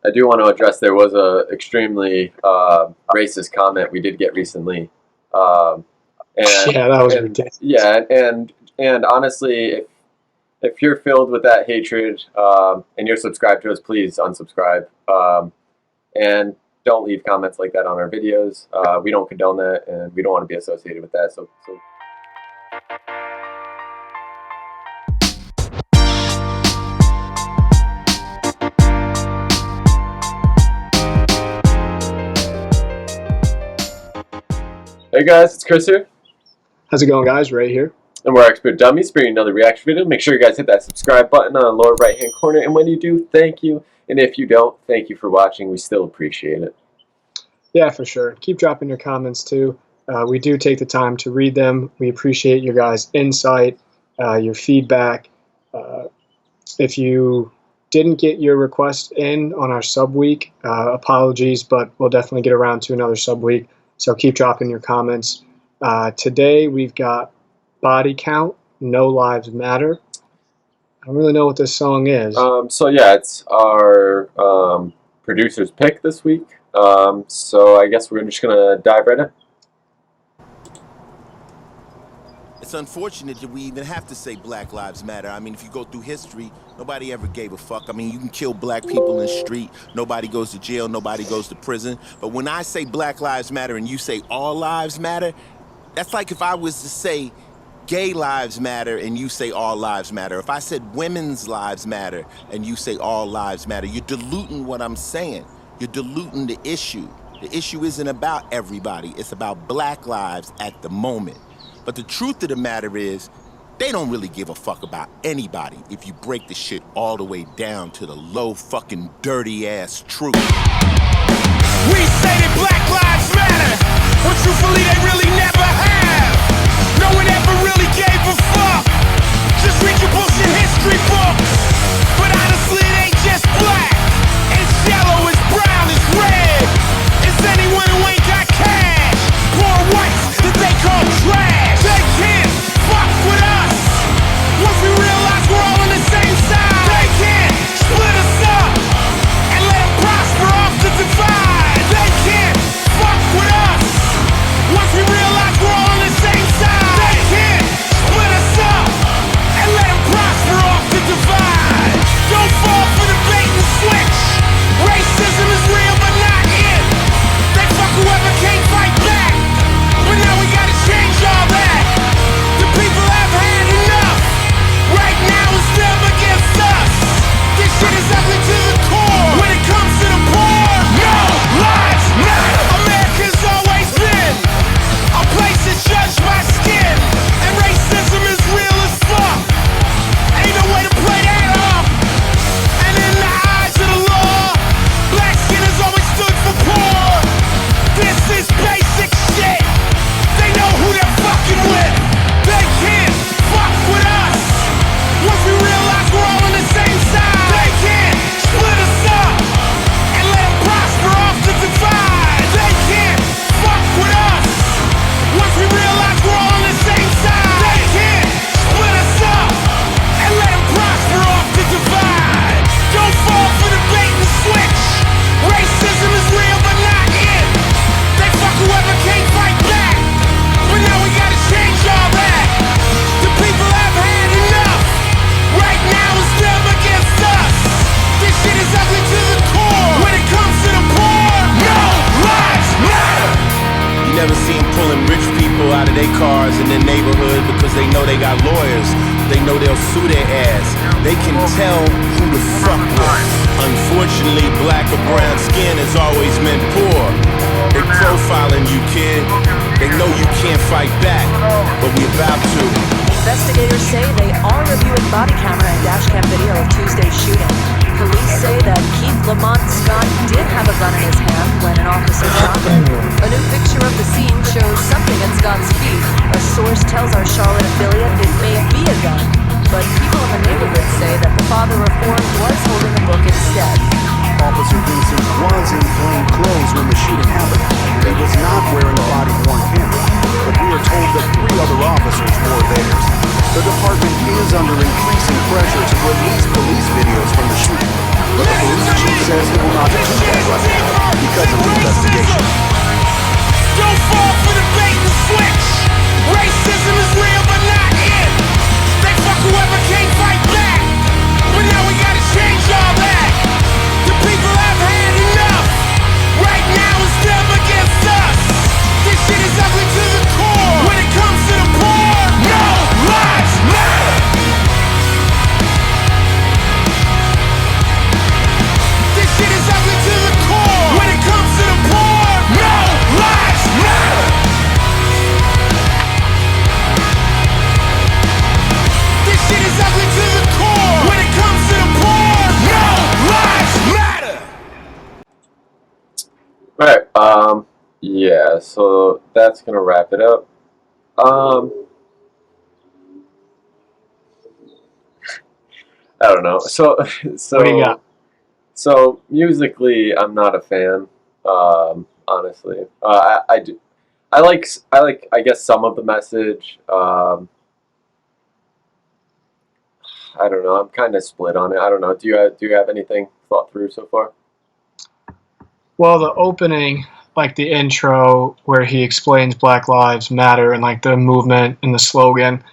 I do want to address there was a extremely racist comment we did get recently. And, yeah, that was ridiculous. Yeah, and honestly, if you're filled with that hatred and you're subscribed to us, please unsubscribe. And don't leave comments like that on our videos. We don't condone that, and we don't want to be associated with that. So. Hey guys, it's Chris here. How's it going, guys? Ray here. And we're Expert Dummies, bringing another reaction video. Make sure you guys hit that subscribe button on the lower right hand corner. And when you do, thank you. And if you don't, thank you for watching. We still appreciate it. Yeah, for sure. Keep dropping your comments too. We do take the time to read them. We appreciate your guys' insight, your feedback. If you didn't get your request in on our sub week, apologies, but we'll definitely get around to another sub week. So keep dropping your comments. Today we've got Body Count, No Lives Matter. I don't really know what this song is. So yeah, it's our producer's pick this week. So I guess we're just gonna dive right in. It's unfortunate that we even have to say Black Lives Matter. I mean, if you go through history, nobody ever gave a fuck. I mean, you can kill black people in the street. Nobody goes to jail. Nobody goes to prison. But when I say Black Lives Matter and you say all lives matter, that's like if I was to say gay lives matter and you say all lives matter. If I said women's lives matter and you say all lives matter, you're diluting what I'm saying. You're diluting the issue. The issue isn't about everybody. It's about black lives at the moment. But the truth of the matter is, they don't really give a fuck about anybody if you break the shit all the way down to the low fucking dirty ass truth. We say that Black Lives Matter, but truthfully they really never have. No one ever really gave a fuck. Just read your bullshit history books. But honestly it ain't just black. It's yellow, it's brown, it's red. It's anyone who ain't got cash. Poor whites that they call trash. They can't fuck with us. Once we realize we're all on the same side, they can't split us up and let them prosper off the divide. They can't fuck with us. Once we realize we're all on the same side, they can't split us up and let them prosper off the divide. Don't fall for the bait and switch. Racism is real but not it. They fuck whoever can't fight back. But now we gotta change all that. The people have had enough. Right now it's them against us. This shit is ugly to the core. When it comes to the poor, no lives matter. America's always been a place that's judged by skin. And racism is real as fuck. Ain't no way to play that off. And in the eyes of the law, black skin has always stood for poor. This is basic shit. They know who they're fucking with. They can't fuck with us. Once we realize we're all on the same side, they can't split us up and let them prosper off the divide. They can't fuck with us. Once we realize we're all on the same side, they can't split us up and let them prosper off the divide. Don't fall for the bait and switch. Racism is real but not it. They fuck whoever can't fight back. But now we gotta change all that. The people have had enough. Right now it's them against us. This shit is ugly to the core. When it comes to the poor, no lives matter. You never see them pulling rich people out of their cars in their neighborhood because they know they got lawyers. They know they'll sue their ass. They can tell who to fuck with. Unfortunately, black or brown skin has always meant poor. They profiling you, kid. They know you can't fight back, but we about to. Investigators say they are reviewing body camera and dashcam video of Tuesday's shooting. Police say that Keith Lamont Scott did have a gun in his hand when an officer shot him. A new picture of the scene shows something at Scott's feet. A source tells our Charlotte affiliate it may be a gun, but people in the neighborhood say that the father reformed was holding a book instead. Officer Vincent was in plain clothes when the shooting happened. He was not wearing a body-worn camera, but we are told that 3 other officers wore theirs. The department is under increasing pressure to release police videos from the shooting, but the police chief says he will not Right. Yeah. So that's gonna wrap it up. Um, I don't know. So, What do you got? so musically, I'm not a fan. Honestly, I do. I like. I guess some of the message. I don't know. I'm kind of split on it. I don't know. Do you have anything thought through so far? Well, the opening, like the intro where he explains Black Lives Matter and like the movement and the slogan,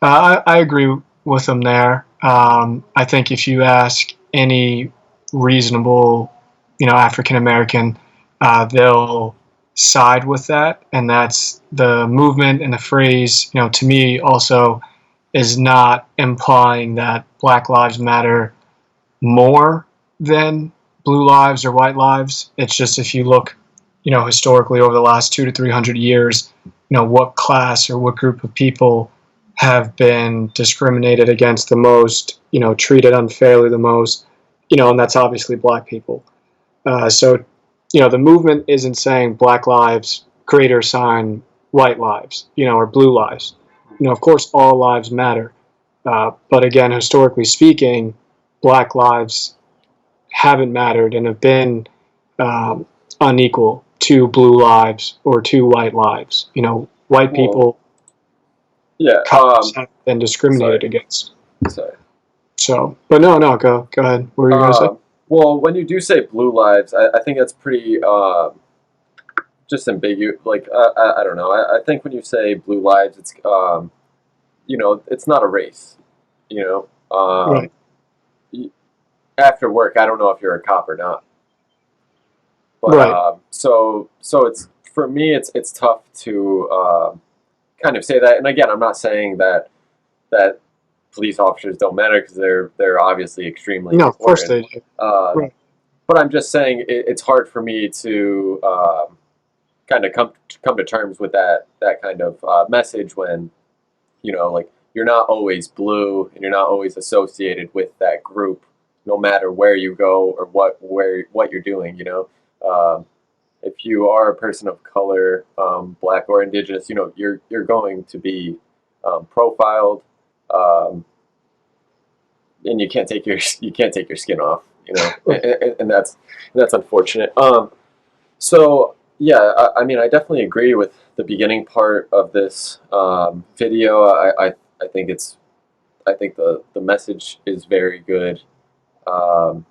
I agree with him there. I think if you ask any reasonable, African American, they'll side with that, and that's the movement and the phrase. To me, also is not implying that Black Lives Matter more than blue lives or white lives. It's just if you look, historically over the last 200 to 300 years, what class or what group of people have been discriminated against the most, treated unfairly the most, and that's obviously black people. So, the movement isn't saying black lives greater sign white lives, or blue lives. Of course, all lives matter. But again, historically speaking, black lives haven't mattered and have been um, unequal to blue lives or to white lives. White Well, people yeah. have been discriminated Sorry. against. Sorry. So, but no, go ahead. What were you gonna say? Well, when you do say blue lives, I think that's pretty just ambiguous. Like I don't know. I think when you say blue lives, it's it's not a race. You know, Right. after work, I don't know if you're a cop or not. But Right. so it's for me, it's tough to kind of say that. And again, I'm not saying that police officers don't matter because they're obviously extremely No, of course they important. do. Um, Right. but I'm just saying it's hard for me to kind of come to terms with that kind of message when like you're not always blue and you're not always associated with that group, no matter where you go or what you're doing. Um, if you are a person of color, black or indigenous, you're going to be profiled, um, and you can't take your skin off, and that's unfortunate. So yeah, I mean, I definitely agree with the beginning part of this video. I think I think the message is very good. Um,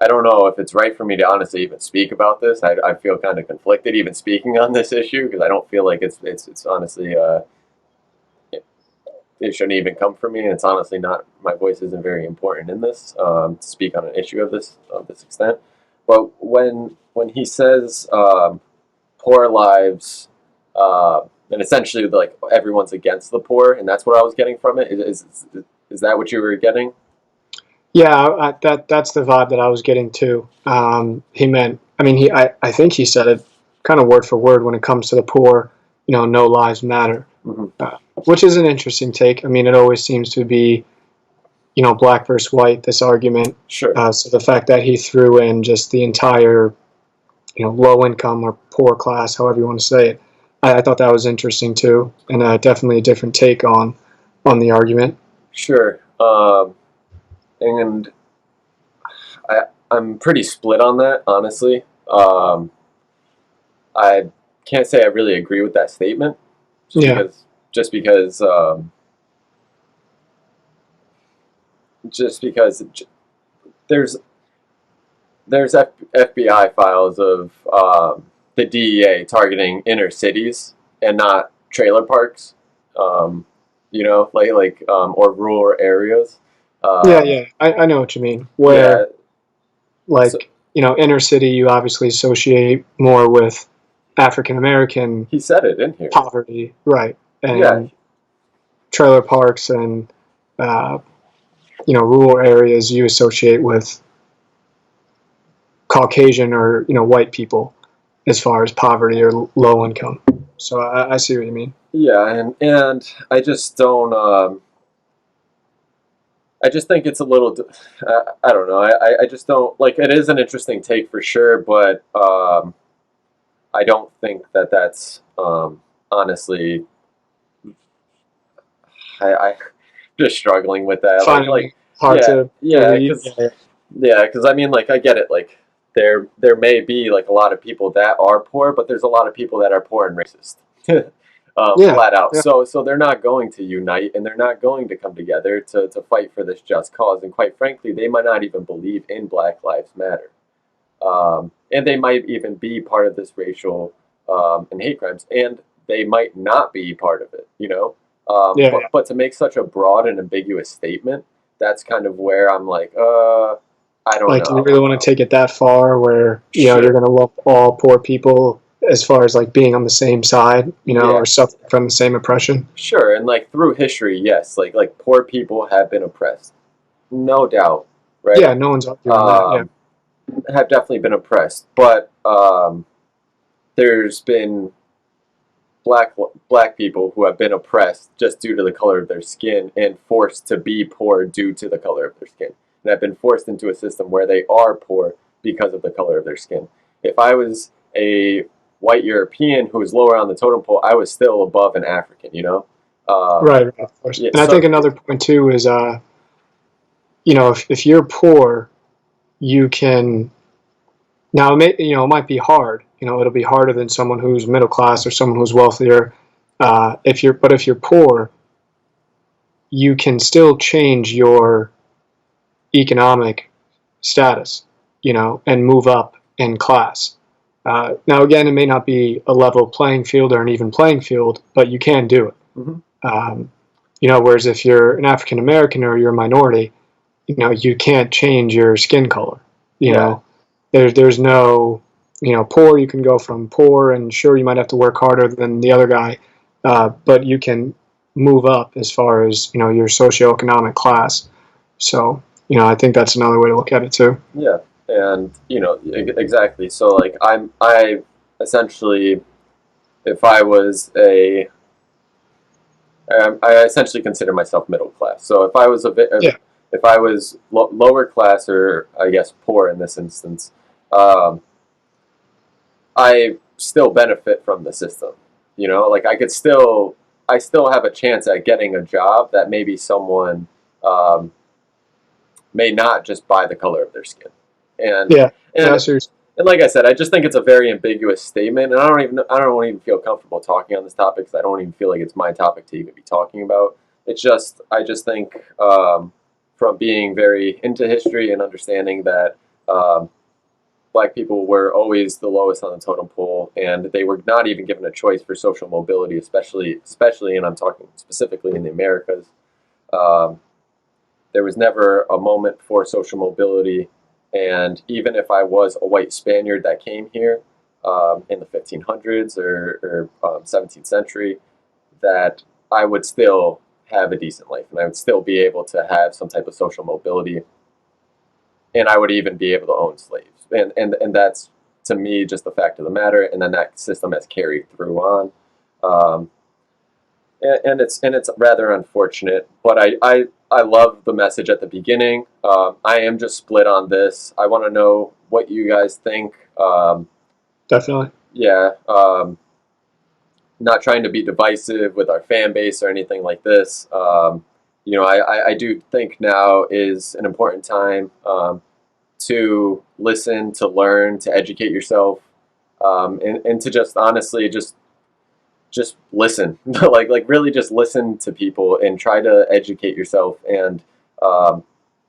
I don't know if it's right for me to honestly even speak about this. I feel kind of conflicted even speaking on this issue because I don't feel like it's honestly it shouldn't even come from me, and it's honestly not. My voice isn't very important in this to speak on an issue of this extent. But when he says poor lives, and essentially like everyone's against the poor, and that's what I was getting from it. Is that what you were getting? Yeah, that's the vibe that I was getting too. He meant, I mean, I think he said it kind of word for word when it comes to the poor. No lives matter, Mm-hmm. which is an interesting take. I mean, it always seems to be, black versus white. This argument. Sure. So the fact that he threw in just the entire, low income or poor class, however you want to say it, I thought that was interesting too, and definitely a different take on the argument. Sure. And I'm pretty split on that, honestly. I can't say I really agree with that statement, just Yeah. because just because um, just because there's FBI files of the DEA targeting inner cities and not trailer parks, or rural areas. Yeah. I know what you mean. Yeah. Where So like inner city, you obviously associate more with African American he said it in here. poverty, right? Yeah. And trailer parks and uh, rural areas you associate with Caucasian or white people as far as poverty or low income. So I see what you mean. Yeah, and I just don't. I just think it's a little. I don't know. I just don't like. It is an interesting take for sure, but I don't think that that's honestly. I just struggling with that. Finally, hard yeah, to yeah, believe. because I mean, like I get it. Like there may be like a lot of people that are poor, but there's a lot of people that are poor and racist. Yeah, Flat out. yeah. So they're not going to unite and they're not going to come together to fight for this just cause. And quite frankly, they might not even believe in Black Lives Matter. And they might even be part of this racial and hate crimes, and they might not be part of it. You know, Yeah. but to make such a broad and ambiguous statement, that's kind of where I'm like, I don't Like, do know. you really want to take it that far where, you know, Sure. you're going to lump all poor people as far as like being on the same side, you know, Yeah. or suffering from the same oppression? Sure, and like through history, yes, like poor people have been oppressed, no doubt, right? Yeah, no one's arguing that. Yeah. Have definitely been oppressed, but there's been black people who have been oppressed just due to the color of their skin and forced to be poor due to the color of their skin, and have been forced into a system where they are poor because of the color of their skin. If I was a white European who was lower on the totem pole, I was still above an African, you know? Right, of course. Yeah, And I think another point too is, you know, if you're poor, you can, now, it might be hard. You know, it'll be harder than someone who's middle class or someone who's wealthier. If you're poor, you can still change your economic status, you know, and move up in class. Now, again, it may not be a level playing field or an even playing field, but you can do it. Mhm. You know, whereas if you're an African American or you're a minority, you know, you can't change your skin color. You Yeah. know, there's no, you know, poor. You can go from poor, and sure, you might have to work harder than the other guy, but you can move up as far as, you know, your socioeconomic class. So, you know, I think that's another way to look at it too. Yeah, and you know exactly. So like I essentially, if I was I essentially consider myself middle class. So if I was Yeah. if I was lower class, or I guess poor in this instance, um, I still benefit from the system. You know, like I still have a chance at getting a job that maybe someone um, may not just by the color of their skin. And Yeah. and Seriously. and like I said, I just think it's a very ambiguous statement, and I don't even feel comfortable talking on this topic because I don't even feel like it's my topic to even be talking about. I just think from being very into history and understanding that black people were always the lowest on the totem pole, and they were not even given a choice for social mobility, especially, and I'm talking specifically in the Americas. Um, there was never a moment for social mobility. And even if I was a white Spaniard that came here in the 1500s or 17th century, that I would still have a decent life and I would still be able to have some type of social mobility. And I would even be able to own slaves. And that's, to me, just the fact of the matter. And then that system has carried through on. And it's rather unfortunate, but I love the message at the beginning. I am just split on this. I want to know what you guys think. Definitely. Yeah, not trying to be divisive with our fan base or anything like this. You know, I do think now is an important time to listen, to learn, to educate yourself, and to just honestly just listen. like really just listen to people and try to educate yourself, and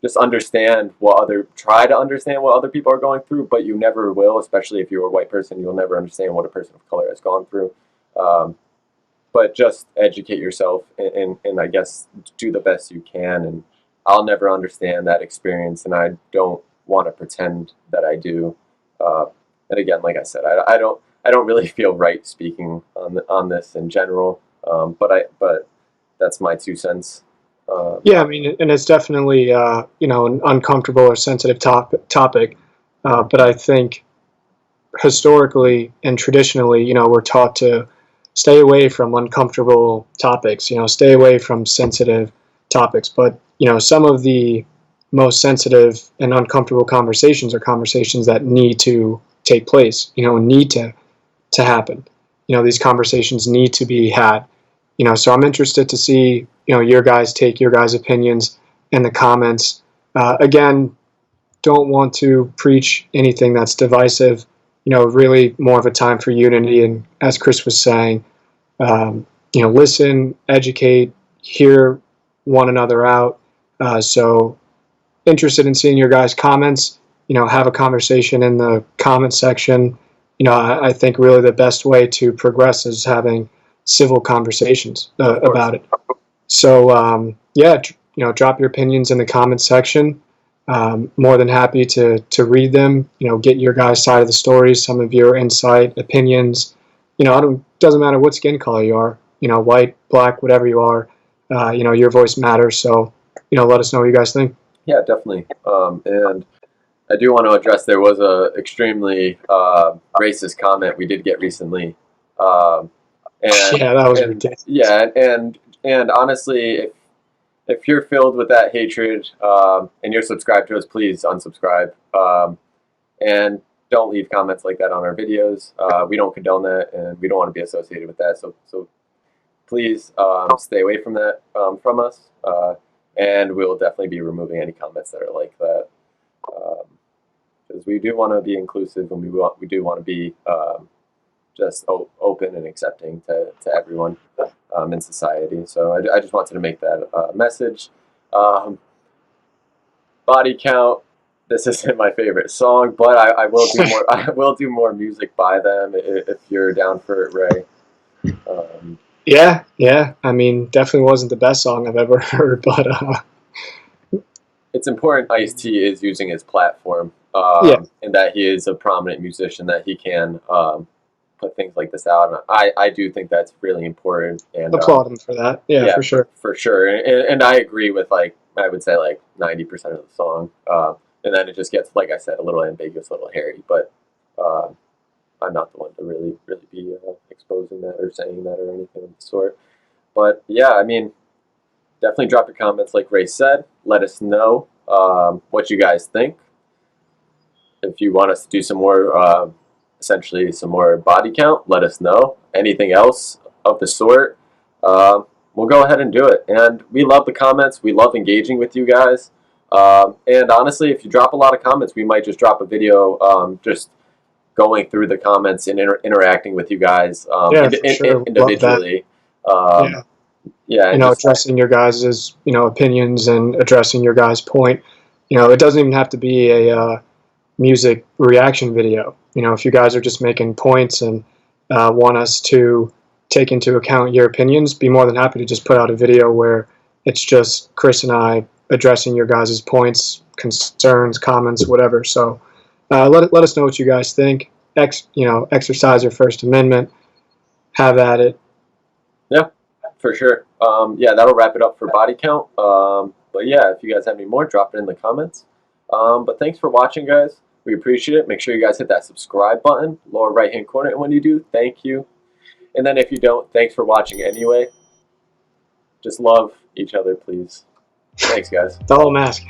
just try to understand what other people are going through, but you never will, especially if you're a white person. You'll never understand what a person of color has gone through. But just educate yourself, and I guess do the best you can. And I'll never understand that experience, and I don't want to pretend that I do. And again, like I said, I don't really feel right speaking on this in general. But that's my 2 cents. Yeah, I mean, and it's definitely, you know, an uncomfortable or sensitive topic. But I think historically and traditionally, you know, we're taught to stay away from uncomfortable topics, you know, stay away from sensitive topics, but some of the most sensitive and uncomfortable conversations are conversations that need to take place, need to happen. These conversations need to be had. So I'm interested to see, your guys' take, your guys' opinions in the comments. Again, don't want to preach anything that's divisive. Really more of a time for unity. And as Chris was saying, listen, educate, hear one another out. So interested in seeing your guys' comments. Have a conversation in the comment section. I think really the best way to progress is having civil conversations about it. So drop your opinions in the comment section. More than happy to read them. Get your guys' side of the story, some of your insight, opinions. Doesn't matter what skin color you are. White, black, whatever you are. Your voice matters. So let us know what you guys think. Yeah, definitely. And I do want to address there was a extremely racist comment we did get recently. And, yeah, that was ridiculous. Yeah, and honestly, if you're filled with that hatred and you're subscribed to us, please unsubscribe. And don't leave comments like that on our videos. We don't condone that, and we don't want to be associated with that. So please stay away from that from us. And we'll definitely be removing any comments that are like that. Because we do want to be inclusive, and we do want to be just open and accepting to everyone in society. So I just wanted to make that message. Body count. This isn't my favorite song, but I will do more. I will do more music by them if you're down for it, Ray. Yeah. I mean, definitely wasn't the best song I've ever heard, but it's important Ice-T is using his platform, and that he is a prominent musician, that he can put things like this out. And I do think that's really important. And applaud him for that. Yeah, for sure. For sure. And I agree with, like, I would say like 90% of the song. And then it just gets, like I said, a little ambiguous, a little hairy. But I'm not the one to really be exposing that or saying that or anything of the sort. But yeah, I mean, definitely drop your comments like Ray said. Let us know what you guys think. If you want us to do some more, essentially some more body count, let us know. Anything else of the sort, we'll go ahead and do it. And we love the comments. We love engaging with you guys. And honestly, if you drop a lot of comments, we might just drop a video just going through the comments and interacting with you guys individually. Addressing your guys' opinions and addressing your guys' point. It doesn't even have to be a music reaction video. If you guys are just making points and want us to take into account your opinions, be more than happy to just put out a video where it's just Chris and I addressing your guys' points, concerns, comments, whatever. So let us know what you guys think. Exercise your First Amendment. Have at it. Yeah, for sure. That'll wrap it up for body count. But yeah, if you guys have any more, drop it in the comments. But thanks for watching, guys. We appreciate it. Make sure you guys hit that subscribe button, lower right-hand corner. And when you do, thank you. And then if you don't, thanks for watching anyway. Just love each other, please. Thanks, guys. The whole mask.